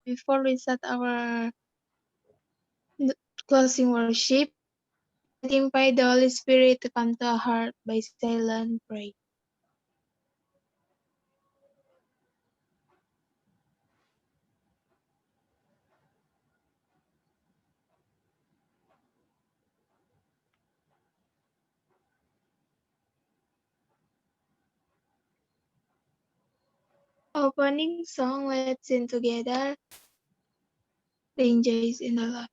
Before we start our closing worship, let's invite the Holy Spirit to come to our heart by silent prayer. Opening song, let's sing together. Rejoice in the Lord.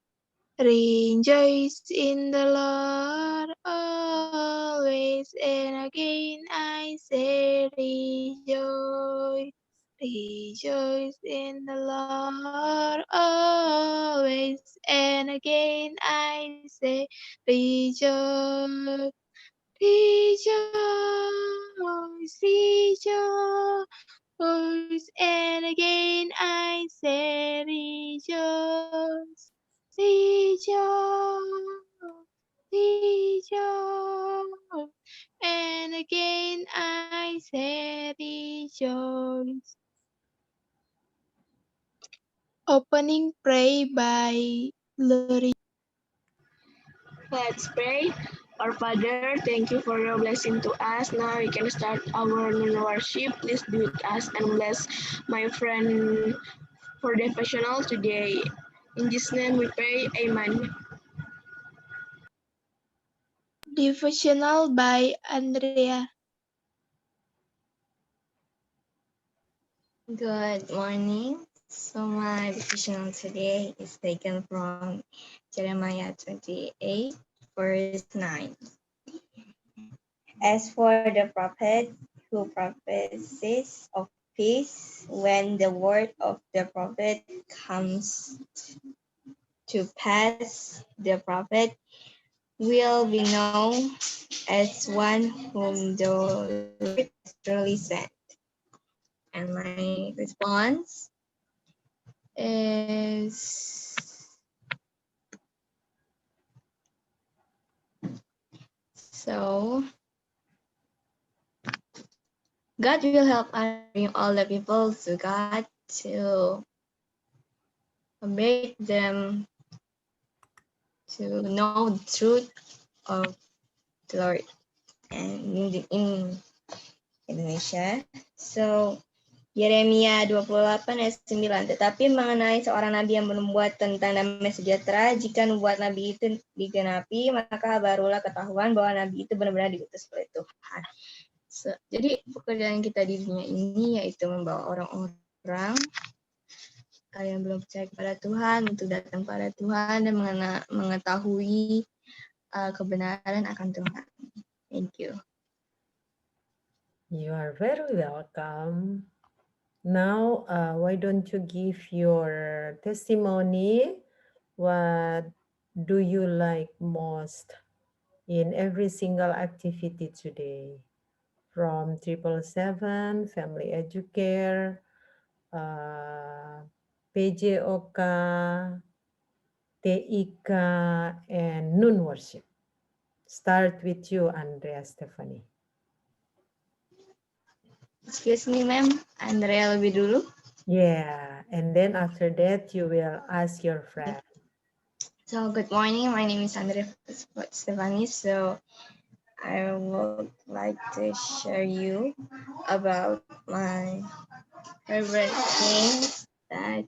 Rejoice in the Lord always, and again I say rejoice. Rejoice in the Lord always, and again I say rejoice. Rejoice, rejoice, and again I say rejoice. Rejoice, rejoice, and again I say rejoice. Opening pray by Lori. Let's pray. Our Father, thank you for your blessing to us. Now we can start our new worship. Please be with us and bless my friend for devotional today. In Jesus' name we pray. Amen. Devotional by Andrea. Good morning. So my devotional today is taken from Jeremiah 28, verse 9. As for the prophet who prophesies of peace, when the word of the prophet comes to pass, the prophet will be known as one whom the Lord has truly sent. And my response is so God will help us bring all the people to God to make them to know the truth of the Lord and in Indonesia. So Yeremia 28 ayat 9. Tetapi mengenai seorang nabi yang membuat tentang damai sejahtera, jika nubuat nabi itu digenapi, maka barulah ketahuan bahwa nabi itu benar-benar diutus oleh Tuhan. Jadi pekerjaan kita di dunia ini yaitu membawa orang-orang yang belum percaya kepada Tuhan untuk datang kepada Tuhan dan mengetahui kebenaran akan Tuhan. Thank you. You are very welcome. Now, why don't you give your testimony? What do you like most in every single activity today? From 777, Family Educare, PJOK, TIK, and Noon Worship. Start with you, Andrea Stephanie. Excuse me, ma'am. Andrea lebih dulu. Yeah, and then after that, you will ask your friend. So, good morning. My name is Andrea Stephanie. So, I would like to share you about my favorite things that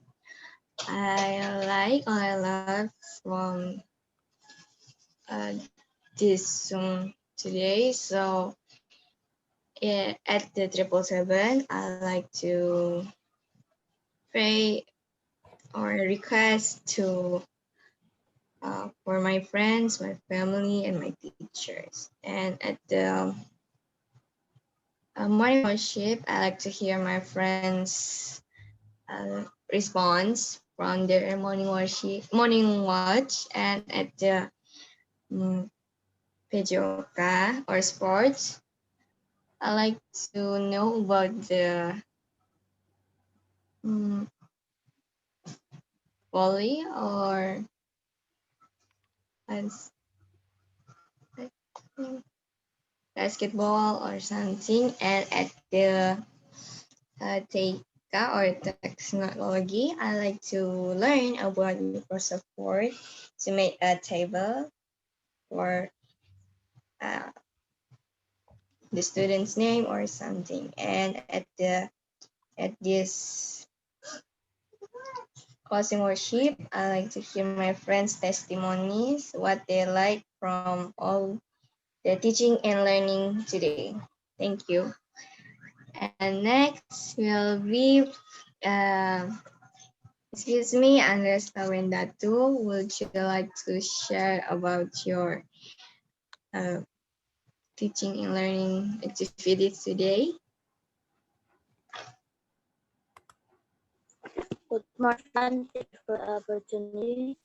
I like or I love from this today. So, at the 777, I like to pray or request to for my friends, my family, and my teachers. And at the morning worship, I like to hear my friends' response from their morning watch, and at the PJOK or sports, I like to know about the volley or basketball or something. And at the Praisika or technology. I like to learn about Microsoft Word to make a table for the student's name or something. And at this closing worship, I like to hear my friends' testimonies, what they like from all the teaching and learning today. Thank you. And next will be, excuse me, Andres Lawendatu. Would you like to share about your uh, teaching and learning activities today? Good morning, thank you for the opportunity.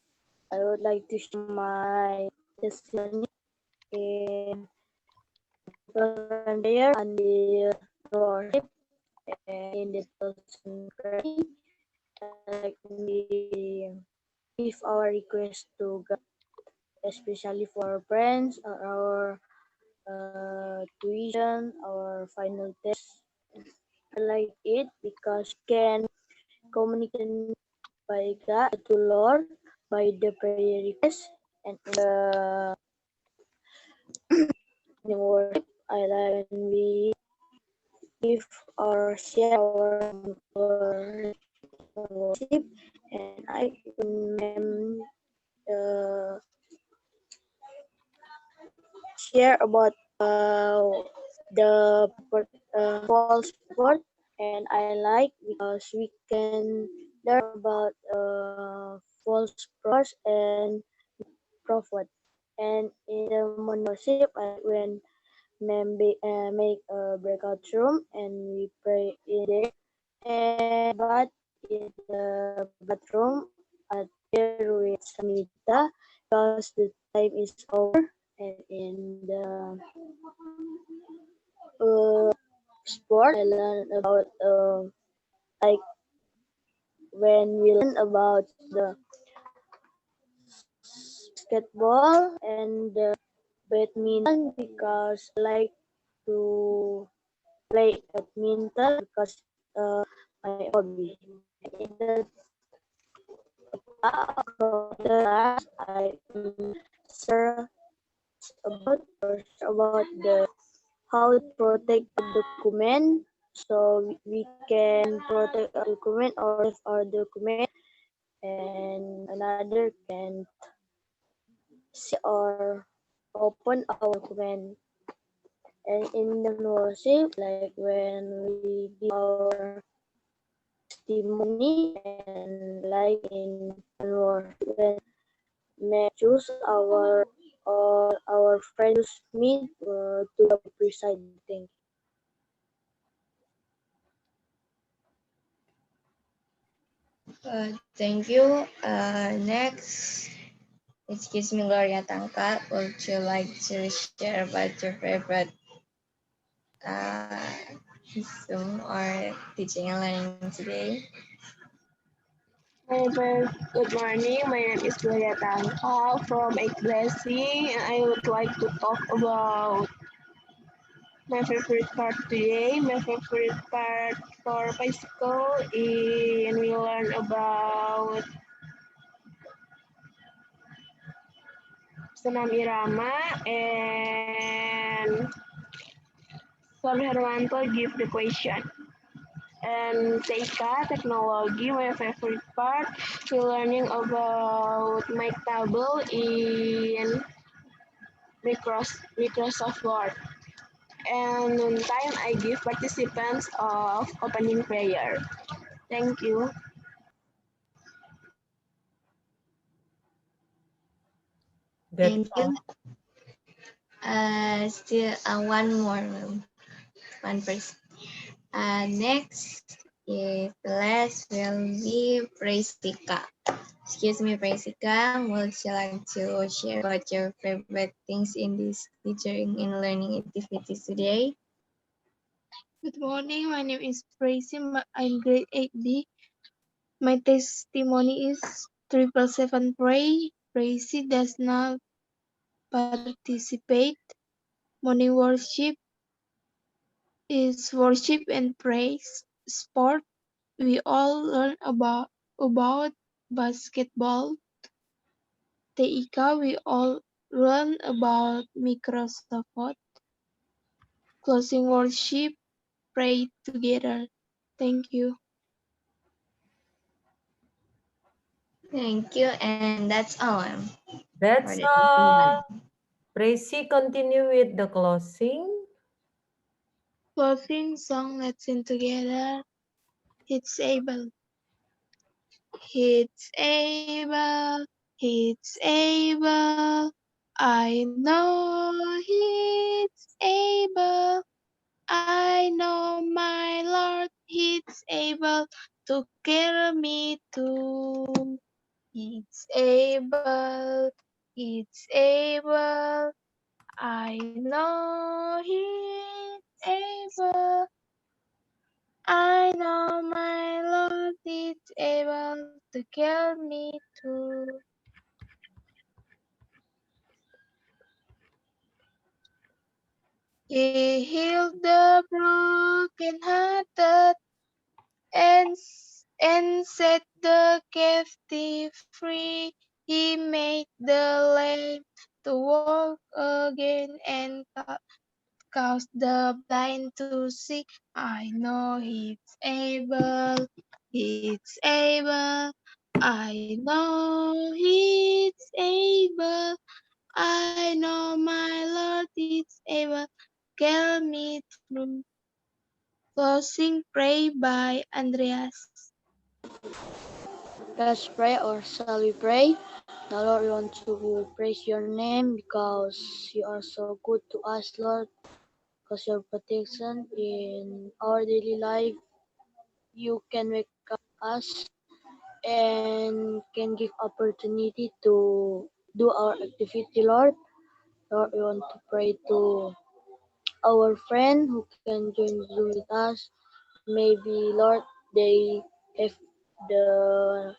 I would like to share my testimony in prayer and the worship and in the person pray. Like we give our request to God, especially for our friends or our tuition or final test. I like it because can communicate by God to Lord by the prayer request and in worship. I like when we give or share our worship, and I can share about the false report, and I like because we can learn about false prophets and prophet. And in the morning worship, I like when make a breakout room and we pray in there. And but in the bathroom at there with Samita because the time is over. And in the sport, I learn about like when we learn about the basketball and the badminton because I like to play badminton because my hobby. In the class, I share about the how to protect a document so we can protect a document or if our document and another can see or open our document. And in the worship, like when we give our testimony and like in worship, when may choose our or our friends meet to the preside thing. Thank you. Next, excuse me, Gloria Tangka. Would you like to share about your favorite Zoom or teaching and learning today? Good morning. My name is Gloria Tangka from Eight Blessing, and I would like to talk about my favorite part today. My favorite part for bicycle is we learn about senam irama and Sir Herwanto give the question. And TK technology, my favorite part, we learning about my table in Microsoft Word. And noontime, I give participants of opening prayer. Thank you. That's Thank you. Still one more, one person. Next is the last will be Praisika. Excuse me, Praisika. Would you like to share about your favorite things in this teaching and learning activities today? Good morning. My name is Tracy. I'm grade 8B. My testimony is 777 pray. Tracy does not participate. Morning worship is worship and praise. Sport, we all learn about basketball. Teika, we all learn about Microsoft Word. Closing worship, pray together. Thank you. Thank you, and that's all for That's the all. 21. Tracy, continue with the closing. Closing song, let's sing together. It's able. It's able. It's able. I know He's able. I know my Lord. He's able to carry me through. It's able. It's able. I know He's able. I know my Lord is able to carry me through. He healed the brokenhearted and set the captive free. He made the lame to walk again and caused the blind to see. I know He's able. He's able. I know He's able. I know my Lord is able. Carry me through. Closing pray by Andreas. Let's pray, or shall we pray? Now, Lord, we want to praise your name because you are so good to us, Lord, because your protection in our daily life. You can wake up us and can give opportunity to do our activity, Lord. Lord, we want to pray to our friend who can join Zoom with us. Maybe, Lord, they have the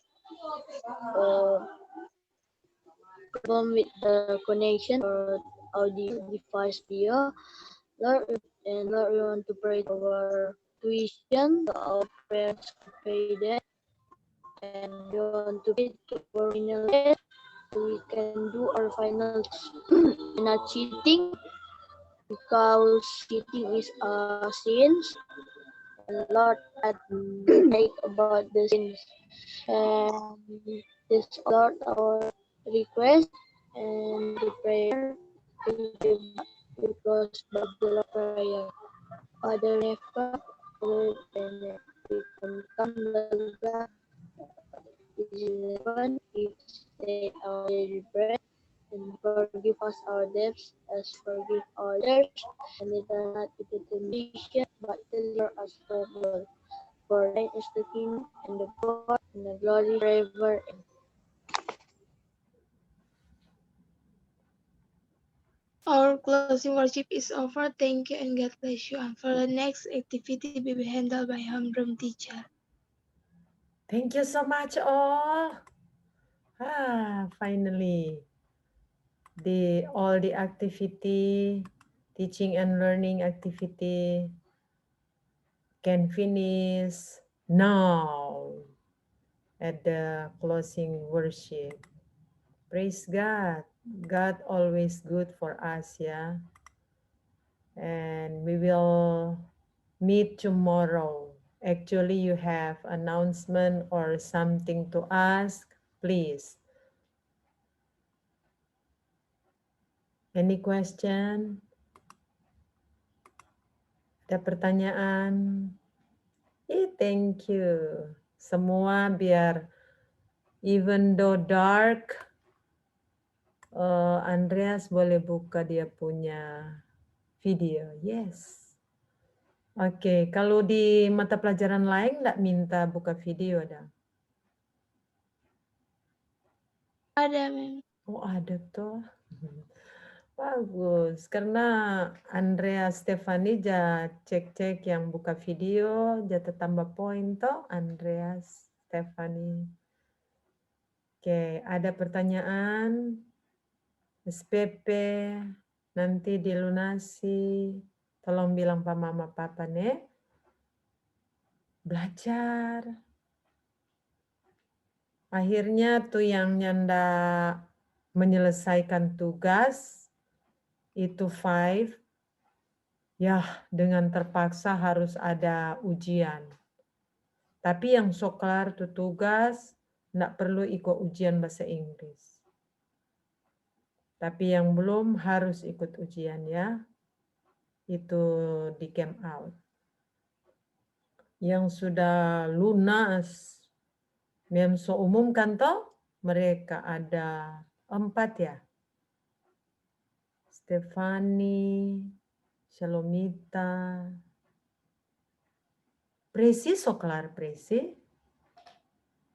problem with the connection or audio device via. Lord, and Lord, we want to pray to our tuition, to our parents to pay that, and we want to pray to our final test so we can do our final not cheating because cheating is a sin. And Lord, I make about the sins. And this Lord our request and the prayer will close by the prayer. Father never word and we can come the God is in heaven, if they our daily bread and forgive us our debts as forgive others, and lead us not into temptation, but deliver us from evil. For thine is the kingdom and the power and the glory forever. Our closing worship is over. Thank you and God bless you. And for the next activity will be handled by homeroom teacher. Thank you so much all. Finally, all the activity, teaching and learning activity can finish now at the closing worship. Praise God. God always good for us, yeah. And we will meet tomorrow. Actually, you have announcement or something to ask, please. Any question? Ada pertanyaan? Thank you. Semua biar even though dark, Andreas boleh buka dia punya video. Yes. Oke, kalau di mata pelajaran lain nggak minta buka video ada? Ada, Mem. Oh, ada tuh. Bagus, karena Andrea Stefani ja cek-cek yang buka video, jatuh tambah poin toh, Andrea Stefani. Oke, ada pertanyaan? SPP nanti dilunasi, tolong bilang Pak Mama Papa nih. 。belajar. Akhirnya tuh yang nyanda menyelesaikan tugas itu 5, ya dengan terpaksa harus ada ujian. Tapi yang soklar tuh tugas, nggak perlu ikut ujian bahasa Inggris. Tapi yang belum harus ikut ujian ya, itu di camp out. Yang sudah lunas, Memso umumkan toh, mereka ada 4 ya. Stefani, Shalomita, Presi soklar Presi.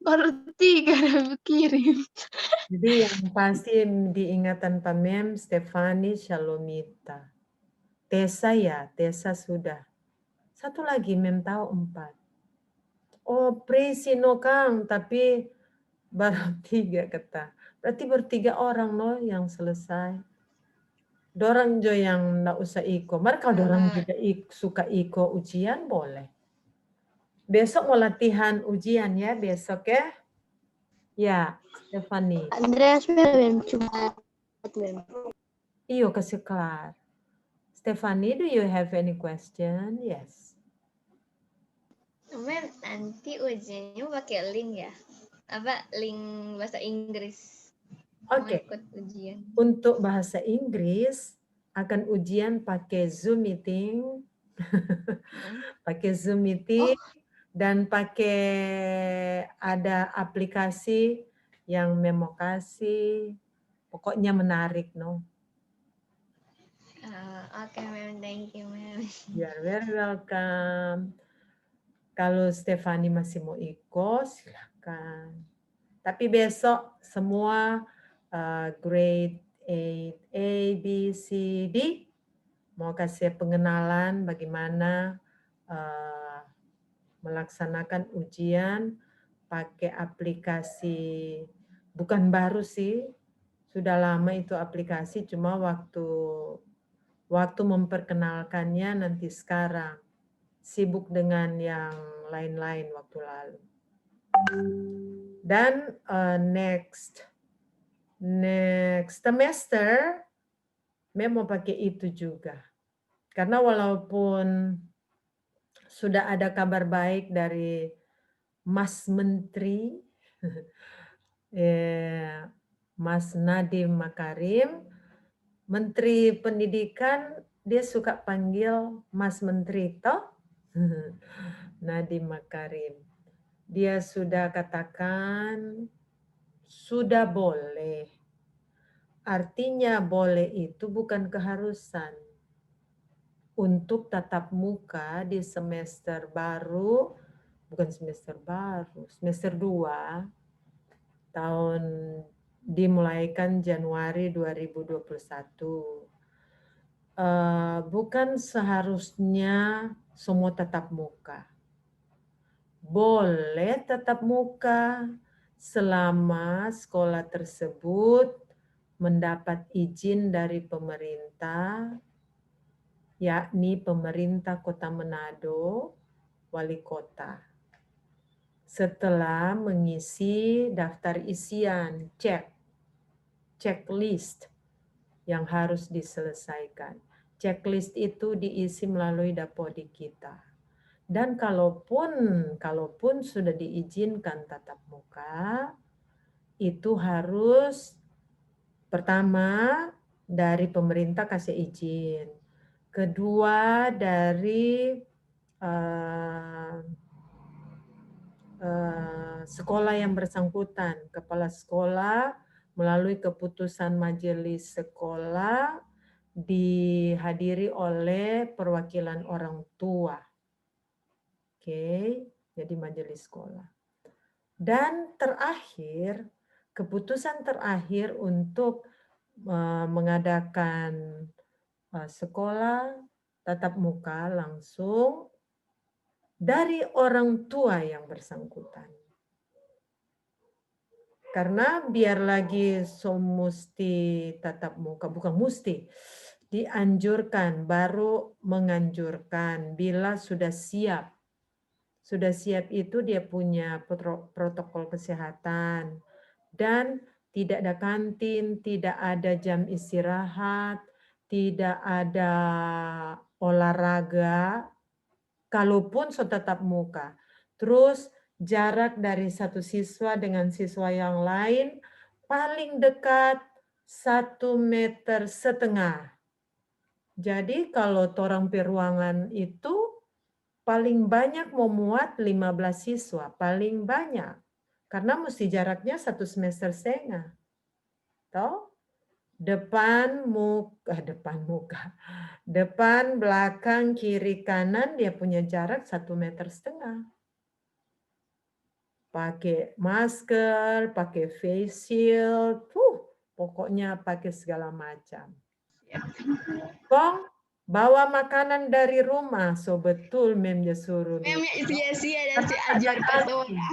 Baru 3 udah kirim. Jadi yang pasti diingatan Pak Mem, Stefani, Shalomita. Tessa ya, Tessa sudah. Satu lagi Mem tahu 4. Oh, Presi no Kang, tapi baru 3 kata. Berarti bertiga orang loh yang selesai. Dorang jo yang nggak usah iko. Mari kalau dorang juga suka iko ujian boleh. Besok mau latihan ujian ya, besok ya. Ya, Stefani. Andreas mem cuma mem. Iyo kasih kelar. Stefani, do you have any question? Yes. Mem, nanti ujiannya pakai link ya? Apa link bahasa Inggris? Oke. Ikut ujian. Untuk bahasa Inggris akan ujian pakai Zoom meeting. Pakai Zoom meeting dan pakai ada aplikasi yang Memo kasih. Pokoknya menarik, no? Oke, Mem. Thank you, Mem. You're very welcome. Kalau Stefani masih mau ikut, silakan. Tapi besok semua grade 8, A, B, C, D mau kasih pengenalan bagaimana melaksanakan ujian pakai aplikasi, bukan baru sih, sudah lama itu aplikasi, cuma waktu memperkenalkannya nanti sekarang. Sibuk dengan yang lain-lain waktu lalu. Dan next semester, Mem mau pakai itu juga. Karena walaupun sudah ada kabar baik dari Mas Menteri, Mas Nadiem Makarim, Menteri Pendidikan, dia suka panggil Mas Menteri toh. Nadiem Makarim. Dia sudah katakan sudah boleh. Artinya boleh itu bukan keharusan. Untuk tatap muka di semester baru, bukan semester baru, semester 2, tahun dimulaikan Januari 2021. Bukan seharusnya semua tatap muka. Boleh tatap muka selama sekolah tersebut mendapat izin dari pemerintah, yakni pemerintah Kota Manado, wali kota. Setelah mengisi daftar isian, checklist yang harus diselesaikan. Checklist itu diisi melalui Dapodi kita. Dan kalaupun sudah diizinkan tatap muka, itu harus pertama dari pemerintah kasih izin. Kedua dari sekolah yang bersangkutan, kepala sekolah melalui keputusan majelis sekolah dihadiri oleh perwakilan orang tua. Oke, jadi majelis sekolah. Dan terakhir, keputusan terakhir untuk mengadakan sekolah tatap muka langsung dari orang tua yang bersangkutan. Karena biar lagi mesti tatap muka, bukan mesti, dianjurkan, baru menganjurkan bila sudah siap Sudah siap itu dia punya protokol kesehatan. Dan tidak ada kantin, tidak ada jam istirahat, tidak ada olahraga, kalaupun tetap muka. Terus jarak dari satu siswa dengan siswa yang lain paling dekat 1,5 meter. Jadi kalau torang peruangan itu paling banyak memuat 15 siswa, paling banyak. Karena mesti jaraknya 1,5 semester. Toh? Depan muka. Depan, belakang, kiri, kanan dia punya jarak 1,5 meter. Pakai masker, pakai face shield, pokoknya pakai segala macam. Kong, bawa makanan dari rumah, so betul mem dia suruh. Sia-sia dan si ajar persona.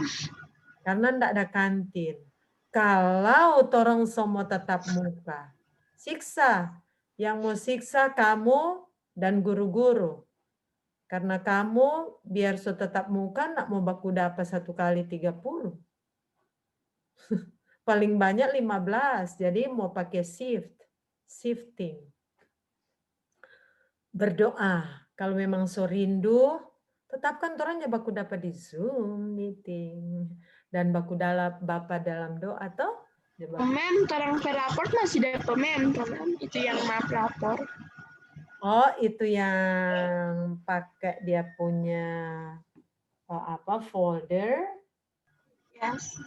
Karena ndak ada kantin. Kalau torong semua tetap muka, siksa. Yang mau siksa kamu dan guru-guru. Karena kamu biar so tetap muka, nak mau baku dapat 1 kali 30. Paling banyak 15, jadi mau pakai shifting. Berdoa, kalau memang so rindu, tetapkan torangnya baku dapat di Zoom meeting. Dan baku Bapak dalam doa toh. Mem, torang rapor masih dapat mem, itu yang map rapor. Oh, itu yang pakai dia punya folder. Yes.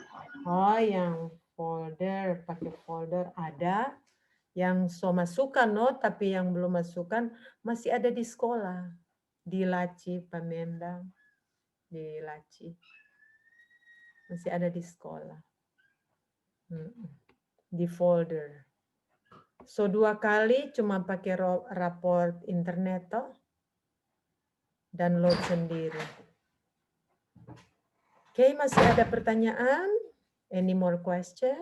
Oh, yang folder, pakai folder ada. Yang so masukkan, tapi yang belum masukkan masih ada di sekolah. Di Laci, Pamendang. Di Laci. Masih ada di sekolah. Di folder. So 2 kali cuma pakai raport internet toh. Dan load sendiri. Oke, masih ada pertanyaan? Any more question?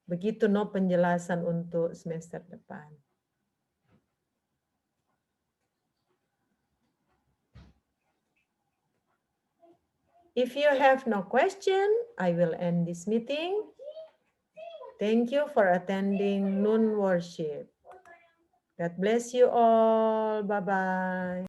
Begitu penjelasan untuk semester depan. If you have no question, I will end this meeting. Thank you for attending noon worship. God bless you all. Bye-bye.